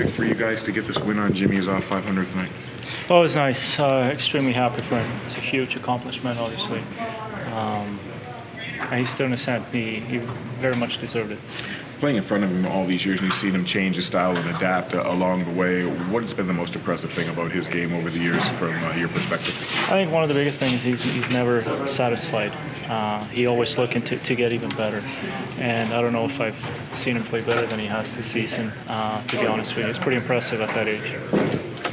For you guys to get this win on Jimmy's 500th night? Oh, it was nice. Extremely happy for him. It's a huge accomplishment, obviously. And he's still in a set. He very much deserved it. Playing in front of him all these years, and you've seen him change his style and adapt along the way. What has been the most impressive thing about his game over the years from your perspective? I think one of the biggest things is he's never satisfied. He always looking to get even better. And I don't know if I've seen him play better than he has this season, to be honest with you. It's pretty impressive at that age.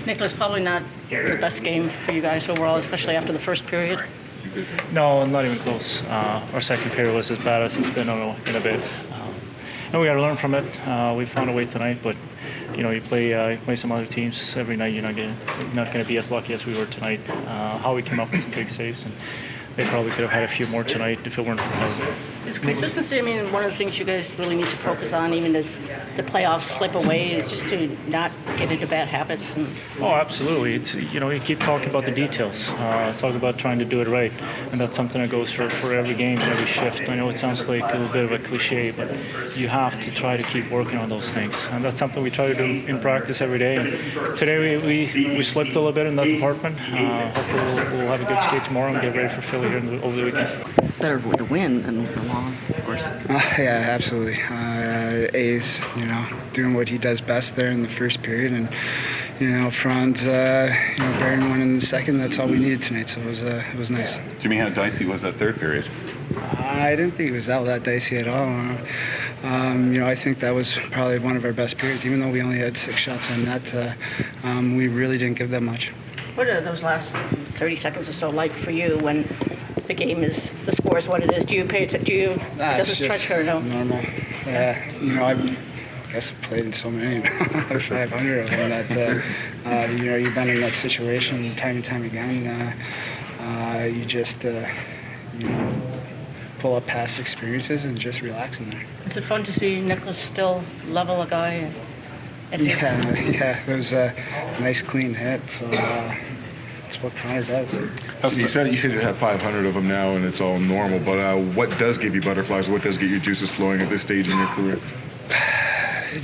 Niklas, probably not the best game for you guys overall, especially after the first period. No, not even close. Our second period was as bad as it's been in a bit. And we got to learn from it. We found a way tonight, but you play some other teams every night. You're not going to be as lucky as we were tonight. How we came up with some big saves, and they probably could have had a few more tonight if it weren't for us. Is consistency, one of the things you guys really need to focus on, even as the playoffs slip away, is just to not get into bad habits. Oh, absolutely. It's you keep talking about the details, talk about trying to do it right, and that's something that goes for every game and every shift. I know it sounds like a little bit of a cliche, but you have to try to keep working on those things, and that's something we try to do in practice every day. And today we slipped a little bit in that department. Hopefully we'll have a good skate tomorrow and get ready for Philly here over the weekend. It's better with the win than the loss, of course. Yeah, absolutely. A's, doing what he does best there in the first period, and Franz, bearing one in the second. That's all we needed tonight. So it was nice. Jimmy, how dicey was that third period? I didn't think it was that dicey at all. I think that was probably one of our best periods, even though we only had 6 shots on net. We really didn't give them much. What are those last 30 seconds or so like for you when the score is what it is? Do you pay it? Does it stretch or no? Normal. I guess I've played in so many, 500 of them that you've been in that situation time and time again. You just pull up past experiences and just relax in there. Is it fun to see Niklas still level a guy? Yeah, it was a nice clean hit. So. That's what Connor does. You said you have 500 of them now, and it's all normal. But what does give you butterflies? What does get your juices flowing at this stage in your career?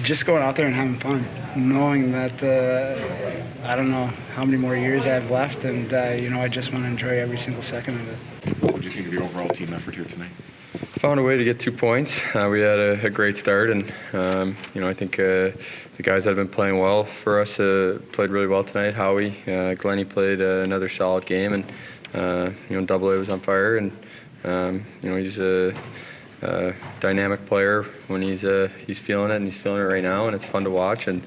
Just going out there and having fun, knowing that I don't know how many more years I have left, and I just want to enjoy every single second of it. What would you think of your overall team effort here tonight? Found a way to get 2 points. We had a great start, and I think the guys that have been playing well for us played really well tonight. Howie, Glennie played another solid game, and Double A was on fire, and he's a dynamic player when he's feeling it, and he's feeling it right now, and it's fun to watch. And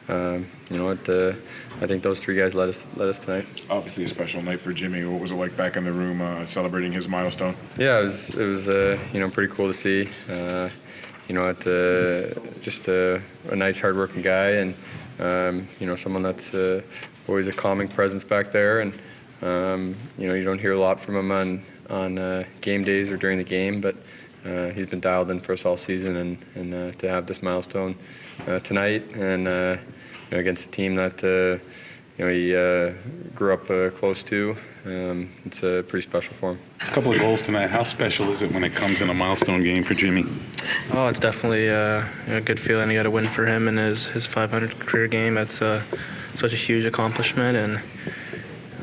I think those 3 guys led us tonight. Obviously a special night for Jimmy. What was it like back in the room celebrating his milestone? Yeah, it was pretty cool to see. Just a nice, hardworking guy, and someone that's always a calming presence back there. And you don't hear a lot from him on game days or during the game, but he's been dialed in for us all season, and to have this milestone tonight, and against a team that he grew up close to. It's pretty special for him. A couple of goals tonight. How special is it when it comes in a milestone game for Jimmy? Oh, it's definitely a good feeling. You got a win for him in his 500 career game. That's such a huge accomplishment, and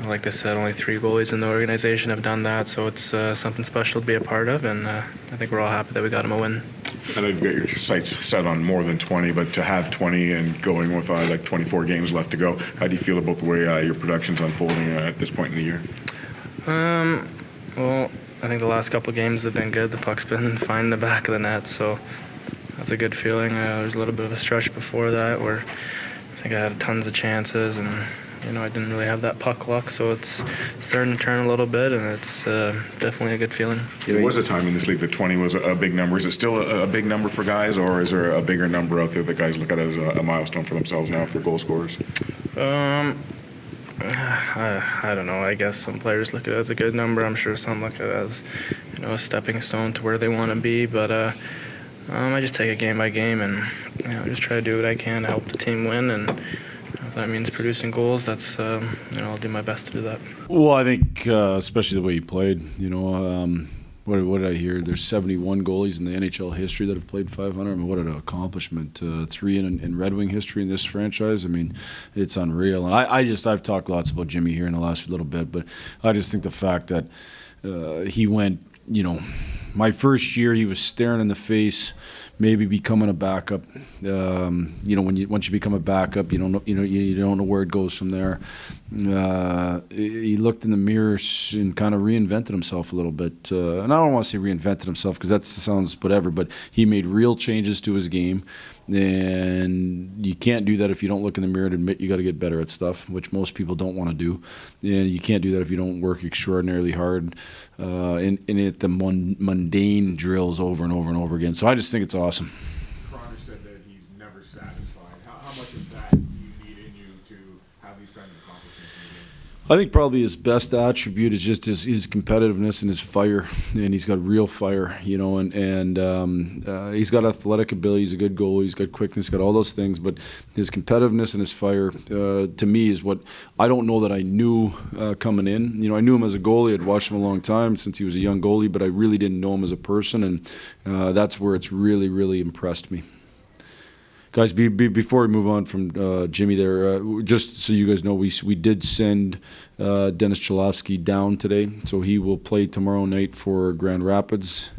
like I said, only 3 goalies in the organization have done that, so it's something special to be a part of, and I think we're all happy that we got him a win. I know you've got your sights set on more than 20, but to have 20 and going with 24 games left to go, how do you feel about the way your production's unfolding at this point in the year? Well, I think the last couple of games have been good. The puck's been fine in the back of the net, so that's a good feeling. There's a little bit of a stretch before that where I think I had tons of chances, and I didn't really have that puck luck, so it's starting to turn a little bit, and it's definitely a good feeling. There was a time in this league that 20 was a big number. Is it still a big number for guys, or is there a bigger number out there that guys look at as a milestone for themselves now for goal scorers? I don't know. I guess some players look at it as a good number. I'm sure some look at it as a stepping stone to where they want to be, but I just take it game by game, and just try to do what I can to help the team win, and if that means producing goals, that's I'll do my best to do that. Well, I think especially the way he played, what did I hear? There's 71 goalies in the NHL history that have played 500. I mean, what an accomplishment. 3 in Red Wing history in this franchise. I mean, it's unreal. And I've talked lots about Jimmy here in the last little bit, but I just think the fact that he went, my first year he was staring in the face, maybe becoming a backup. Once you become a backup, you don't know where it goes from there. He looked in the mirror and kind of reinvented himself a little bit. And I don't want to say reinvented himself because that sounds whatever, but he made real changes to his game. And you can't do that if you don't look in the mirror and admit you got to get better at stuff, which most people don't want to do. And you can't do that if you don't work extraordinarily hard in the mundane drills over and over and over again. So I just think it's awesome. Croner said that he's never satisfied. How much of that do you need in you to have these kinds of accomplishments in the game? I think probably his best attribute is just his competitiveness and his fire, and he's got real fire, and he's got athletic ability. He's a good goalie. He's got quickness. Got all those things, but his competitiveness and his fire, to me, is what I don't know that I knew coming in. I knew him as a goalie. I'd watched him a long time since he was a young goalie, but I really didn't know him as a person, and that's where it's really, really impressed me. Guys, before we move on from Jimmy there, just so you guys know, we did send Dennis Cholowski down today, so he will play tomorrow night for Grand Rapids.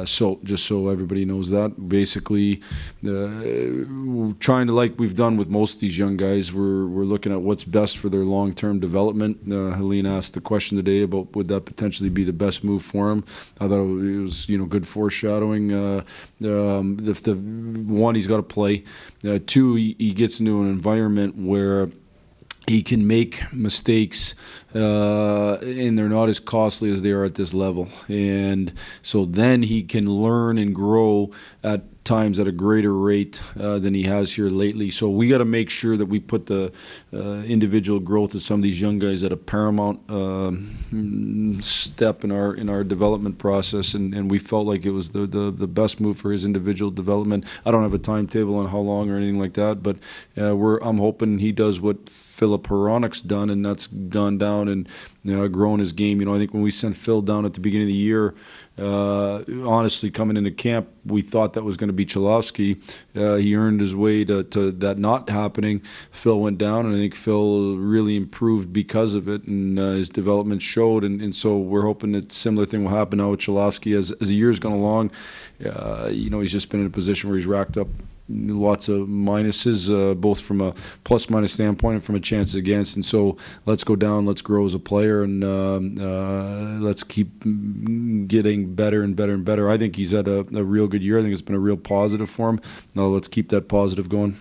So just so everybody knows that, basically, trying to, like we've done with most of these young guys, we're looking at what's best for their long-term development. Helene asked the question today about would that potentially be the best move for him. I thought it was good foreshadowing. If the one, he's got to play. 2, he gets into an environment where he can make mistakes, and they're not as costly as they are at this level. And so then he can learn and grow at times at a greater rate than he has here lately. So we got to make sure that we put the individual growth of some of these young guys at a paramount step in our development process, and we felt like it was the best move for his individual development. I don't have a timetable on how long or anything like that, but I'm hoping he does what Philip Hronik's done, and that's gone down and grown his game. I think when we sent Phil down at the beginning of the year, honestly, coming into camp, we thought that was going to be Cholowski. He earned his way to that not happening. Phil went down, and I think Phil really improved because of it, and his development showed. And so we're hoping that similar thing will happen now with Cholowski as the year's gone along. He's just been in a position where he's racked up lots of minuses, both from a plus-minus standpoint and from a chances against. And so let's go down, let's grow as a player, and let's keep getting better and better and better. I think he's had a real good year. I think it's been a real positive for him. Now let's keep that positive going.